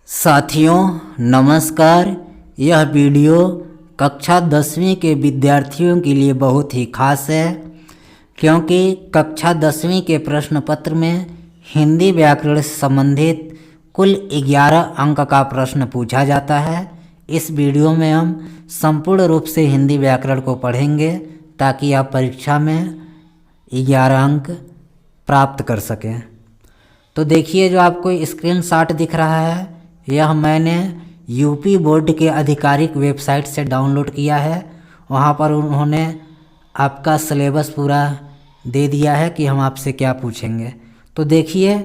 साथियों नमस्कार। यह वीडियो कक्षा 10वीं के विद्यार्थियों के लिए बहुत ही खास है, क्योंकि कक्षा 10वीं के प्रश्न पत्र में हिंदी व्याकरण से संबंधित कुल 11 अंक का प्रश्न पूछा जाता है। इस वीडियो में हम संपूर्ण रूप से हिंदी व्याकरण को पढ़ेंगे ताकि आप परीक्षा में 11 अंक प्राप्त कर सकें। तो देखिए, जो आपको स्क्रीनशॉट दिख रहा है यह मैंने यूपी बोर्ड के आधिकारिक वेबसाइट से डाउनलोड किया है। वहाँ पर उन्होंने आपका सिलेबस पूरा दे दिया है कि हम आपसे क्या पूछेंगे। तो देखिए,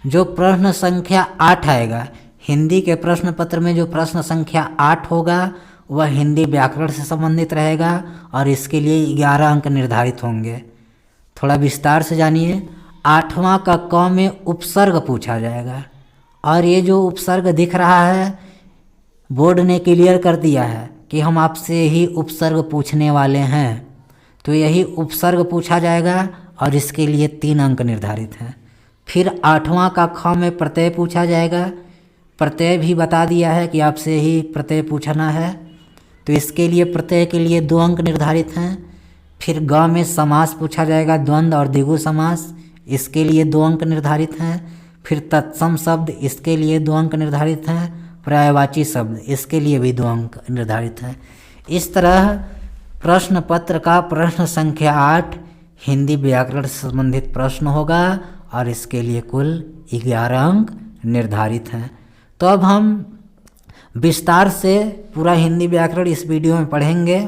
जो प्रश्न संख्या 8 आएगा हिंदी के प्रश्न पत्र में, जो प्रश्न संख्या 8 होगा वह हिंदी व्याकरण से संबंधित रहेगा और इसके लिए 11 अंक निर्धारित होंगे। थोड़ा विस्तार से जानिए। 8वां का क में उपसर्ग पूछा जाएगा, और ये जो उपसर्ग दिख रहा है बोर्ड ने क्लियर कर दिया है कि हम आपसे ही उपसर्ग पूछने वाले हैं। तो यही उपसर्ग पूछा जाएगा और इसके लिए 3 अंक निर्धारित हैं। फिर 8वां का ख में प्रत्यय पूछा जाएगा। प्रत्यय भी बता दिया है कि आपसे ही प्रत्यय पूछना है, तो इसके लिए प्रत्यय के लिए 2 अंक निर्धारित हैं। फिर ग में समास पूछा जाएगा, द्वंद्व और द्विगु समास, इसके लिए 2 अंक निर्धारित हैं। फिर तत्सम शब्द, इसके लिए 2 अंक निर्धारित हैं। पर्यायवाची शब्द, इसके लिए भी 2 अंक निर्धारित हैं। इस तरह प्रश्न पत्र का प्रश्न संख्या 8 हिंदी व्याकरण से संबंधित प्रश्न होगा और इसके लिए कुल 11 अंक निर्धारित हैं। तो अब हम विस्तार से पूरा हिंदी व्याकरण इस वीडियो में पढ़ेंगे।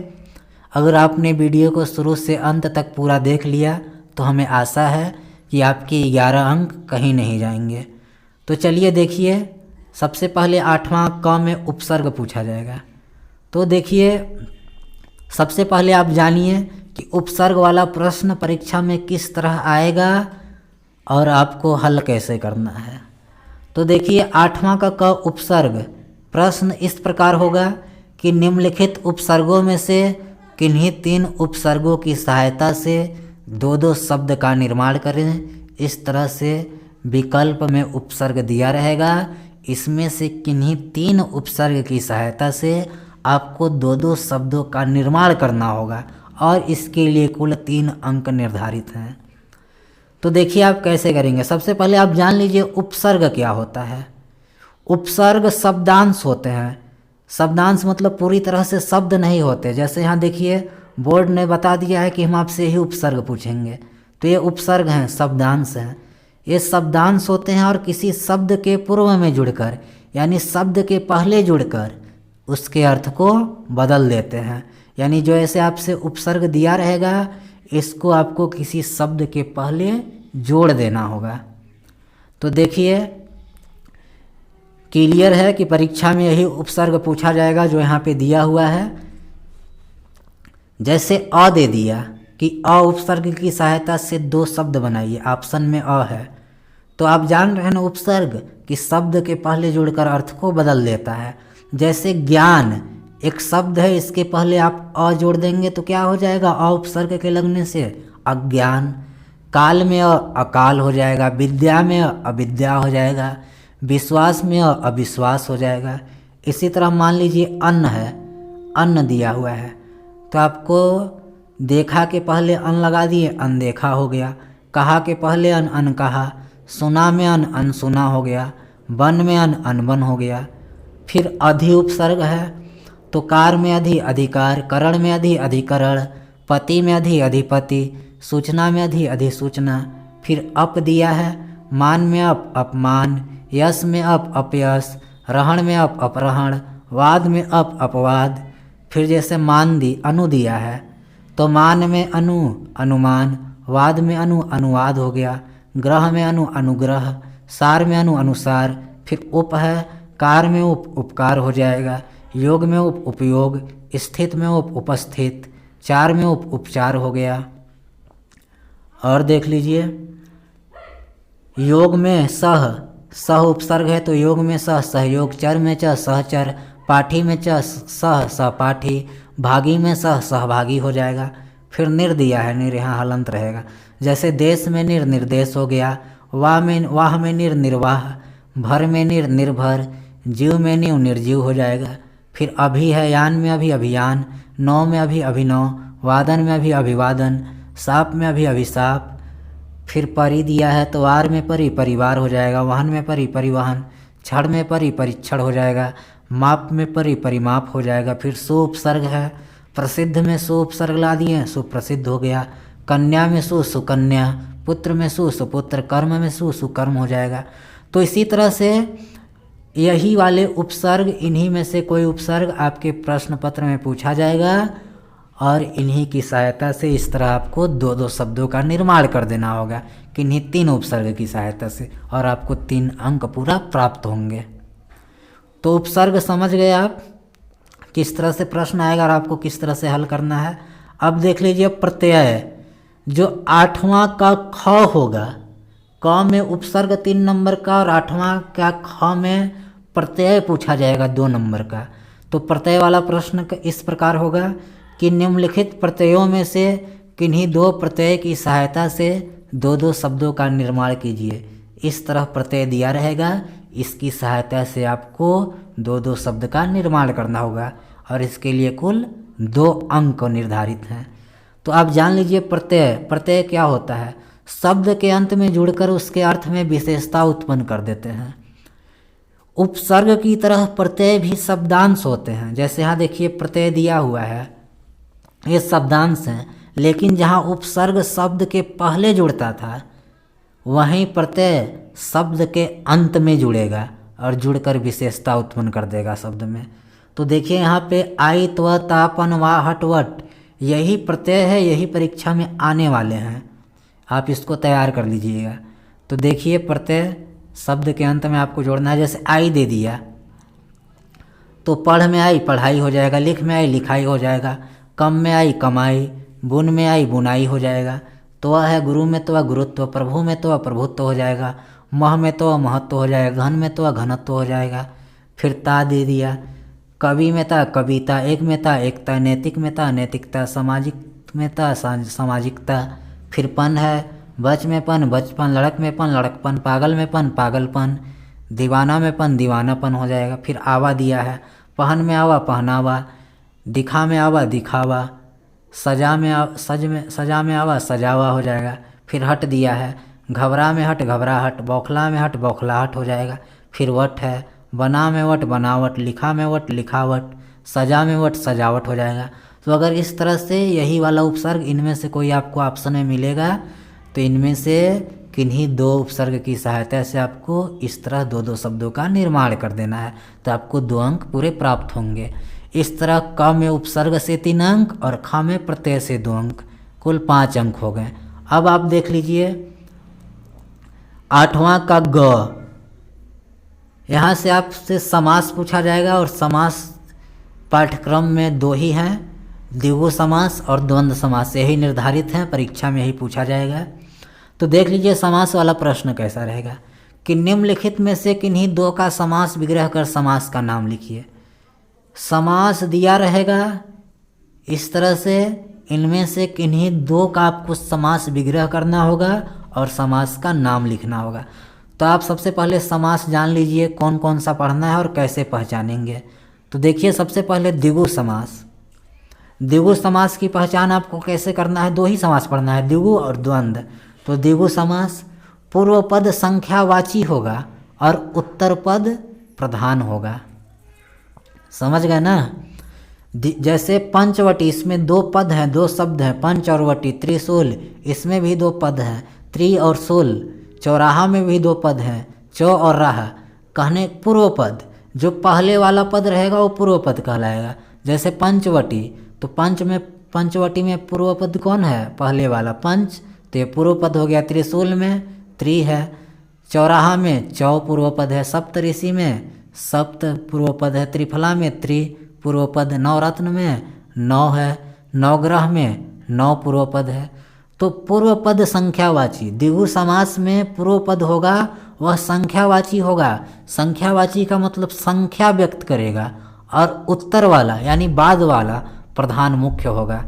अगर आपने वीडियो को शुरू से अंत तक पूरा देख लिया तो हमें आशा है कि आपके 11 अंक कहीं नहीं जाएंगे। तो चलिए देखिए, सबसे पहले 8वां क में उपसर्ग पूछा जाएगा। तो देखिए, सबसे पहले आप जानिए कि उपसर्ग वाला प्रश्न परीक्षा में किस तरह आएगा और आपको हल कैसे करना है। तो देखिए, 8वां का क उपसर्ग प्रश्न इस प्रकार होगा कि निम्नलिखित उपसर्गों में से किन्हीं 3 उपसर्गों की सहायता से 2-2 शब्द का निर्माण करें। इस तरह से विकल्प में उपसर्ग दिया रहेगा। इसमें से किन्हीं 3 उपसर्ग की सहायता से आपको 2-2 शब्दों का निर्माण करना होगा और इसके लिए कुल 3 अंक निर्धारित हैं। तो देखिए आप कैसे करेंगे। सबसे पहले आप जान लीजिए उपसर्ग क्या होता है। उपसर्ग शब्दांश होते हैं। शब्दांश मतलब पूरी तरह से शब्द नहीं होते। जैसे यहाँ देखिए, बोर्ड ने बता दिया है कि हम आपसे ही उपसर्ग पूछेंगे, तो ये उपसर्ग हैं, शब्दांश हैं। ये शब्दांश होते हैं और किसी शब्द के पूर्व में जुड़कर, यानी शब्द के पहले जुड़कर उसके अर्थ को बदल देते हैं। यानी जो ऐसे आपसे उपसर्ग दिया रहेगा इसको आपको किसी शब्द के पहले जोड़ देना होगा। तो देखिए, क्लियर है कि परीक्षा में यही उपसर्ग पूछा जाएगा जो यहाँ पे दिया हुआ है। जैसे अ दे दिया कि अ उपसर्ग की सहायता से 2 शब्द बनाइए, ऑप्शन में अ है। तो आप जान रहे हैं ना, उपसर्ग कि शब्द के पहले जुड़कर अर्थ को बदल देता है। जैसे ज्ञान एक शब्द है, इसके पहले आप अ जोड़ देंगे तो क्या हो जाएगा, अ उपसर्ग के लगने से अज्ञान। काल में अकाल हो जाएगा, विद्या में अविद्या हो जाएगा, विश्वास में अविश्वास हो जाएगा। इसी तरह मान लीजिए अन्न है, अन्न दिया हुआ है, तो आपको देखा के पहले अन लगा दिए, अनदेखा हो गया। कहा के पहले अनकहा, सुना में अनसुना हो गया, बन में अनबन हो गया। फिर अधि उपसर्ग है, तो कार में अधिकार, करण में अधिकरण, पति में अधिपति, सूचना में अधिसूचना। फिर अप दिया है, मान में अपमान, यश में अपयश, रहण में अपहरण, वाद में अपवाद। फिर जैसे मान दी अनु दिया है, तो मान में अनुमान, वाद में अनुवाद हो गया, ग्रह में अनुग्रह, सार में अनुसार। फिर उप है, कार में उपकार हो जाएगा, योग में उपयोग, स्थित में उपस्थित, चार में उपचार हो गया। और देख लीजिए, योग में सह उपसर्ग है, तो योग में सहयोग, चर में सहचर, पाठी में सहपाठी, भागी में सहभागी हो जाएगा। फिर निर दिया है, निर यहाँ हलंत रहेगा। जैसे देश में निर्देश हो गया, वाह में निर्वाह, भर में निर्भर, जीव में न्यू निर्जीव हो जाएगा। फिर अभी है, यान में अभी अभियान, नौ में अभी अभिनव, वादन में अभी अभिवादन, साप में अभी अभिशाप। फिर परि दिया है तो वार में परि परिवार हो जाएगा, वाहन में परि परिवहन, क्षण में परि परिक्षण हो जाएगा, माप में परि परिमाप हो जाएगा। फिर सु उपसर्ग है, प्रसिद्ध में सु उपसर्ग ला दिए, सुप्रसिद्ध हो गया। कन्या में सु सुकन्या, पुत्र में सु सुपुत्र, कर्म में सु सुकर्म हो जाएगा। तो इसी तरह से यही वाले उपसर्ग, इन्हीं में से कोई उपसर्ग आपके प्रश्न पत्र में पूछा जाएगा और इन्हीं की सहायता से इस तरह आपको दो दो शब्दों का निर्माण कर देना होगा, किन्हीं 3 उपसर्ग की सहायता से, और आपको 3 अंक पूरा प्राप्त होंगे। तो उपसर्ग समझ गए आप, किस तरह से प्रश्न आएगा और आपको किस तरह से हल करना है। अब देख लीजिए प्रत्यय, जो 8वां का ख होगा, क में उपसर्ग 3 नंबर का और 8वां का ख में प्रत्यय पूछा जाएगा 2 नंबर का। तो प्रत्यय वाला प्रश्न इस प्रकार होगा कि निम्नलिखित प्रत्ययों में से किन्हीं 2 प्रत्यय की सहायता से 2-2 शब्दों का निर्माण कीजिए। इस तरह प्रत्यय दिया रहेगा, इसकी सहायता से आपको 2-2 शब्द का निर्माण करना होगा और इसके लिए कुल 2 अंक निर्धारित हैं। तो आप जान लीजिए प्रत्यय, प्रत्यय क्या होता है? शब्द के अंत में जुड़कर उसके अर्थ में विशेषता उत्पन्न कर देते हैं। उपसर्ग की तरह प्रत्यय भी शब्दांश होते हैं। जैसे यहाँ देखिए प्रत्यय दिया हुआ है, ये शब्दांश हैं, लेकिन जहाँ उपसर्ग शब्द के पहले जुड़ता था वहीं प्रत्यय शब्द के अंत में जुड़ेगा और जुड़कर विशेषता उत्पन्न कर देगा शब्द में। तो देखिए यहाँ पे आई, त्व, तापन, वा, हट, वट, यही प्रत्यय है, यही परीक्षा में आने वाले हैं। आप इसको तैयार कर लीजिएगा। तो देखिए प्रत्यय शब्द के अंत में आपको जोड़ना है। जैसे आई दे दिया तो पढ़ में आई पढ़ाई हो जाएगा, लिख में आई लिखाई हो जाएगा, कम में आई कमाई, बुन में आई बुनाई हो जाएगा। तो वह है गुरु में तो वह गुरुत्व, प्रभु में तो वह प्रभुत्व हो जाएगा, मह में तो वह महत्व हो जाएगा, घन में तो वह घनत्व हो जाएगा। फिर ता दे दिया, कवि में था कविता, एक में था एकता, नैतिक में था नैतिकता, सामाजिक में था सामाजिकता। फिर पन है, बच में पन बचपन, लड़क में पन लड़कपन, पागल में पन पागलपन, दीवाना में पन दीवानापन हो जाएगा। फिर आवा दिया है, पहन में आवा पहनावा, दिखा में आवा दिखावा, सजा में आवा सजावा हो जाएगा। फिर हट दिया है, घबरा में हट घबराहट, बौखला में हट बौखलाहट हो जाएगा। फिर वट है, बना में वट बनावट, लिखा में वट लिखावट, सजा में वट सजावट हो जाएगा। तो अगर इस तरह से यही वाला उपसर्ग इनमें से कोई आपको ऑप्शन में मिलेगा तो इनमें से किन्हीं 2 उपसर्ग की सहायता से आपको इस तरह 2-2 शब्दों का निर्माण कर देना है, तो आपको 2 अंक पूरे प्राप्त होंगे। इस तरह क में उपसर्ग से 3 अंक और ख में प्रत्यय से 2 अंक, कुल 5 अंक हो गए। अब आप देख लीजिए 8वां का ग, यहाँ से आपसे समास पूछा जाएगा और समास पाठ्यक्रम में 2 ही हैं, द्विगु समास और द्वंद्व समास, यही निर्धारित हैं, परीक्षा में यही पूछा जाएगा। तो देख लीजिए समास वाला प्रश्न कैसा रहेगा कि निम्नलिखित में से किन्हीं 2 का समास विग्रह कर समास का नाम लिखिए। समास दिया रहेगा इस तरह से, इनमें से किन्हीं 2 का आपको समास विग्रह करना होगा और समास का नाम लिखना होगा। तो आप सबसे पहले समास जान लीजिए कौन कौन सा पढ़ना है और कैसे पहचानेंगे। तो देखिए सबसे पहले द्विगु समास। द्विगु समास की पहचान आपको कैसे करना है? 2 ही समास पढ़ना है, द्विगु और द्वंद्व। तो द्विगु समास पूर्व पद संख्यावाची होगा और उत्तर पद प्रधान होगा। समझ गए ना? जैसे पंचवटी, इसमें 2 पद हैं, 2 शब्द हैं, पंच और वटी। त्रिशूल, इसमें भी 2 पद हैं, त्रि और शूल। चौराहा में भी 2 पद हैं, चौ और राह। कहने पूर्व पद, जो पहले वाला पद रहेगा वो पूर्व पद कहलाएगा। जैसे पंचवटी, तो पंचवटी में पूर्व पद कौन है? पहले वाला पंच, तो ये पूर्व पद हो गया। त्रिशूल में त्रि है, चौराहा में चौ पूर्व पद है, सप्तऋषि में सप्त पूर्व पद है, त्रिफला में त्रि पूर्व पद, नवरत्न में 9 है, नवग्रह में 9 पूर्व पद है। तो पूर्व पद संख्यावाची, द्विगु समास में पूर्व पद होगा वह संख्यावाची होगा। संख्यावाची का मतलब संख्या व्यक्त करेगा और उत्तर वाला यानी बाद वाला प्रधान मुख्य होगा।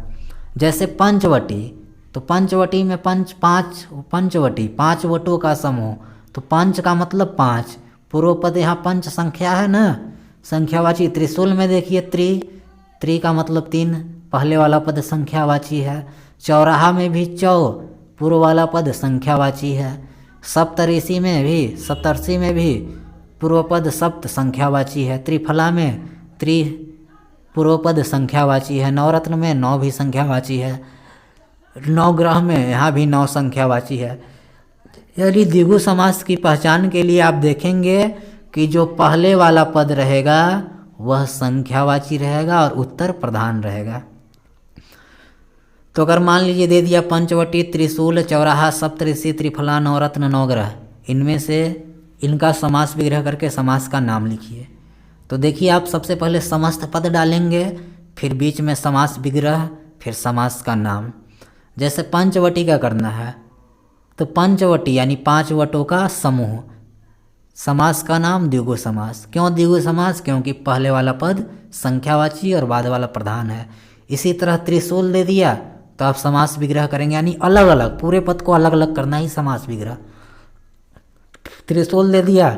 जैसे पंचवटी, तो पंचवटी में पंचवटी 5 वटों का समूह, तो पंच का मतलब 5, पूर्व पद यहाँ पंच संख्या है ना, संख्यावाची। त्रिशूल में देखिए त्रि का मतलब 3, पहले वाला पद संख्यावाची है। चौराहा में भी चौ, पूर्व वाला पद संख्यावाची है। सप्तऋषि में भी, सप्तर्षि में भी पूर्व पद सप्त संख्यावाची है। त्रिफला में त्रि पूर्व पद संख्यावाची है। नवरत्न में 9 भी संख्यावाची है। नवग्रह में यहाँ भी 9 संख्यावाची है। यदि द्विगु समास की पहचान के लिए आप देखेंगे कि जो पहले वाला पद रहेगा वह संख्यावाची रहेगा और उत्तर प्रधान रहेगा। तो अगर मान लीजिए दे दिया पंचवटी, त्रिशूल, चौराहा, सप्तऋषि, त्रिफला, नवरत्न, नवग्रह, इनमें से इनका समास विग्रह करके समास का नाम लिखिए। तो देखिए आप सबसे पहले समस्त पद डालेंगे, फिर बीच में समास विग्रह, फिर समास का नाम। जैसे पंचवटी का करना है तो पंचवटी यानी 5 वटों का समूह, समास का नाम द्विगु समास। क्यों द्विगु समास? क्योंकि पहले वाला पद संख्यावाची और बाद वाला प्रधान है। इसी तरह त्रिशूल दे दिया तो आप समास विग्रह करेंगे, यानी अलग अलग, पूरे पद को अलग अलग करना ही समास विग्रह। त्रिशूल दे दिया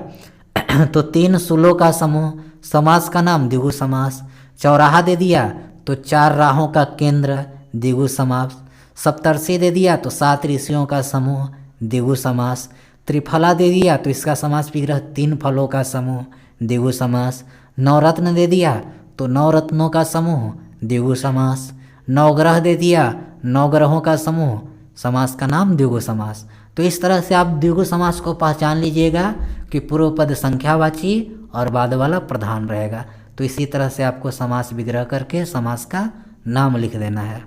तो 3 शूलों का समूह, समास का नाम द्विगु समास। चौराहा दे दिया तो 4 राहों का केंद्र, द्विगु समास। सप्तर्षि दे दिया तो 7 ऋषियों का समूह, द्विगु समास। त्रिफला दे दिया तो इसका समास विग्रह 3 फलों का समूह, द्विगु समास। नवरत्न दे दिया तो 9 रत्नों का समूह, द्विगु समास। नवग्रह दे दिया 9 ग्रहों का समूह, समास का नाम द्विगु समास। तो इस तरह से आप द्विगु समास को पहचान लीजिएगा कि पूर्व पद संख्यावाची और बाद वाला प्रधान रहेगा। तो इसी तरह से आपको समास विग्रह करके समास का नाम लिख देना है।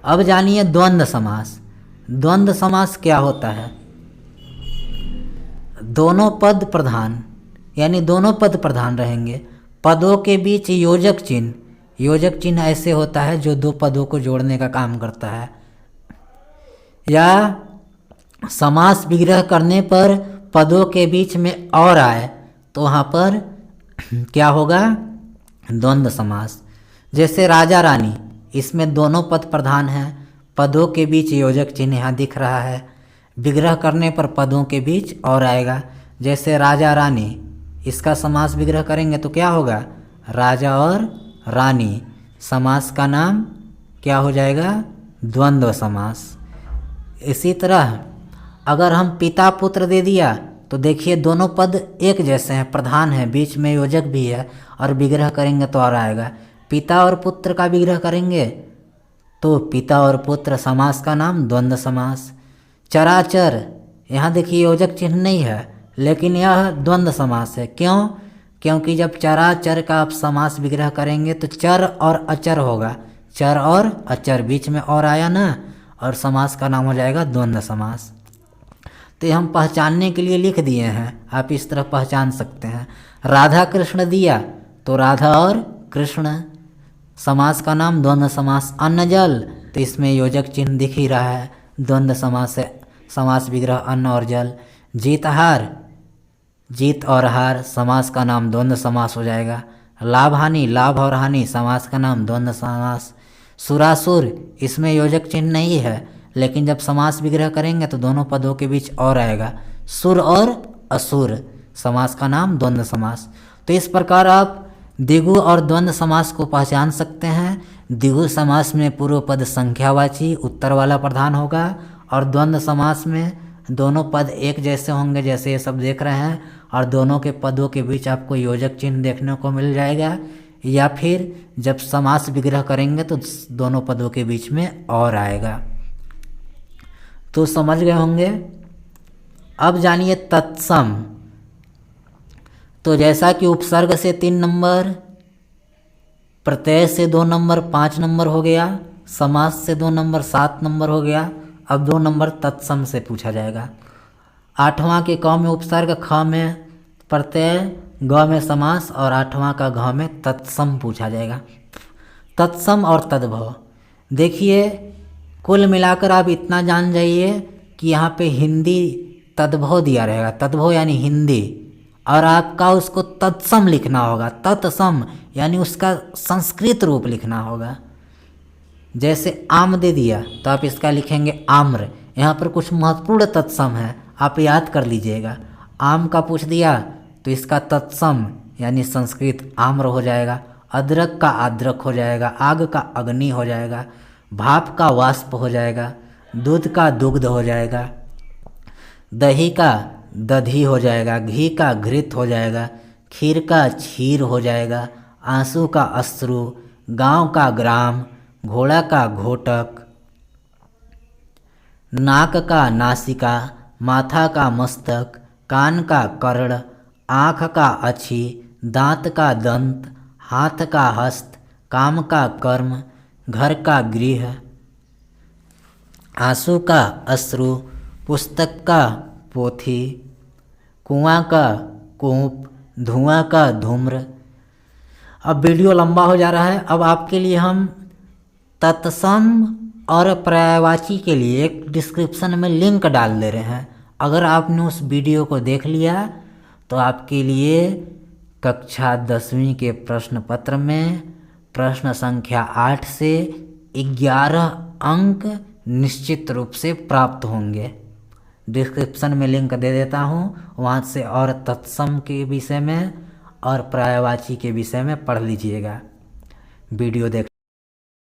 अब जानिए द्वंद्व समास। द्वंद्व समास क्या होता है? दोनों पद प्रधान, यानी दोनों पद प्रधान रहेंगे। पदों के बीच योजक चिन्ह, योजक चिन्ह ऐसे होता है जो 2 पदों को जोड़ने का काम करता है। या समास विग्रह करने पर पदों के बीच में और आए तो वहाँ पर क्या होगा? द्वंद्व समास। जैसे राजा रानी, इसमें दोनों पद प्रधान हैं, पदों के बीच योजक चिन्ह यहाँ दिख रहा है। विग्रह करने पर पदों के बीच और आएगा। जैसे राजा रानी, इसका समास विग्रह करेंगे तो क्या होगा? राजा और रानी। समास का नाम क्या हो जाएगा? द्वंद्व समास। इसी तरह अगर हम पिता पुत्र दे दिया तो देखिए दोनों पद एक जैसे हैं, प्रधान हैं, बीच में योजक भी है, और विग्रह करेंगे तो और आएगा। पिता और पुत्र का विग्रह करेंगे तो पिता और पुत्र, समास का नाम द्वंद्व समास। चराचर, यहाँ देखिए योजक चिन्ह नहीं है लेकिन यह द्वंद्व समास है। क्यों? क्योंकि जब चराचर का आप समास विग्रह करेंगे तो चर और अचर होगा, चर और अचर, बीच में और आया ना, और समास का नाम हो जाएगा द्वंद्व समास। तो ये हम पहचानने के लिए लिख दिए हैं, आप इस तरह पहचान सकते हैं। राधा कृष्ण दिया तो राधा और कृष्ण, समास का नाम द्वंद्व समास। अन्न जल, तो इसमें योजक चिन्ह दिख ही रहा है, द्वंद्व समास है, समास विग्रह अन्न और जल। जीत हार, जीत और हार, समास का नाम द्वंद्व समास हो जाएगा। लाभ हानि, लाभ और हानि, समास का नाम द्वंद्व समास। सुरासुर, इसमें योजक चिन्ह नहीं है लेकिन जब समास विग्रह करेंगे तो दोनों पदों के बीच और आएगा। सुर और असुर, समास का नाम द्वंद्व समास। तो इस प्रकार आप द्विगु और द्वंद्व समास को पहचान सकते हैं। द्विगु समास में पूर्व पद संख्यावाची, उत्तर वाला प्रधान होगा, और द्वंद्व समास में दोनों पद एक जैसे होंगे, जैसे ये सब देख रहे हैं, और दोनों के पदों के बीच आपको योजक चिन्ह देखने को मिल जाएगा। या फिर जब समास विग्रह करेंगे तो दोनों पदों के बीच में और आएगा। तो समझ गए होंगे। अब जानिए तत्सम। तो जैसा कि उपसर्ग से 3 नंबर, प्रत्यय से 2 नंबर 5 नंबर हो गया, समास से 2 नंबर 7 नंबर हो गया, अब 2 नंबर तत्सम से पूछा जाएगा। 8वां के क में उपसर्ग, ख में प्रत्यय, ग में समास, और 8वां का घ में तत्सम पूछा जाएगा। तत्सम और तद्भव, देखिए कुल मिलाकर आप इतना जान जाइए कि यहाँ पे हिंदी तद्भव दिया रहेगा, तद्भव यानी हिंदी, और आपका उसको तत्सम लिखना होगा। तत्सम यानी उसका संस्कृत रूप लिखना होगा। जैसे आम दे दिया तो आप इसका लिखेंगे आम्र। यहाँ पर कुछ महत्वपूर्ण तत्सम है, आप याद कर लीजिएगा। आम का पूछ दिया तो इसका तत्सम यानी संस्कृत आम्र हो जाएगा। अदरक का आद्रक हो जाएगा। आग का अग्नि हो जाएगा। भाप का वाष्प हो जाएगा। दूध का दुग्ध हो जाएगा। दही का दधी हो जाएगा। घी का घृत हो जाएगा। खीर का क्षीर हो जाएगा। आंसू का अश्रु। गांव का ग्राम। घोड़ा का घोटक। नाक का नासिका। माथा का मस्तक। कान का कर्ण। आँख का अछी। दांत का दंत। हाथ का हस्त। काम का कर्म। घर का गृह। आंसू का अश्रु। पुस्तक का पोथी। कुआं का कूप। धुआं का धूम्र। अब वीडियो लंबा हो जा रहा है। अब आपके लिए हम तत्सम और पर्यायवाची के लिए एक डिस्क्रिप्शन में लिंक डाल दे रहे हैं। अगर आपने उस वीडियो को देख लिया तो आपके लिए कक्षा 10वीं के प्रश्न पत्र में प्रश्न संख्या 8 से 11 अंक निश्चित रूप से प्राप्त होंगे। डिस्क्रिप्शन में लिंक दे देता हूँ, वहाँ से और तत्सम के विषय में और पर्यायवाची के विषय में पढ़ लीजिएगा। वीडियो देख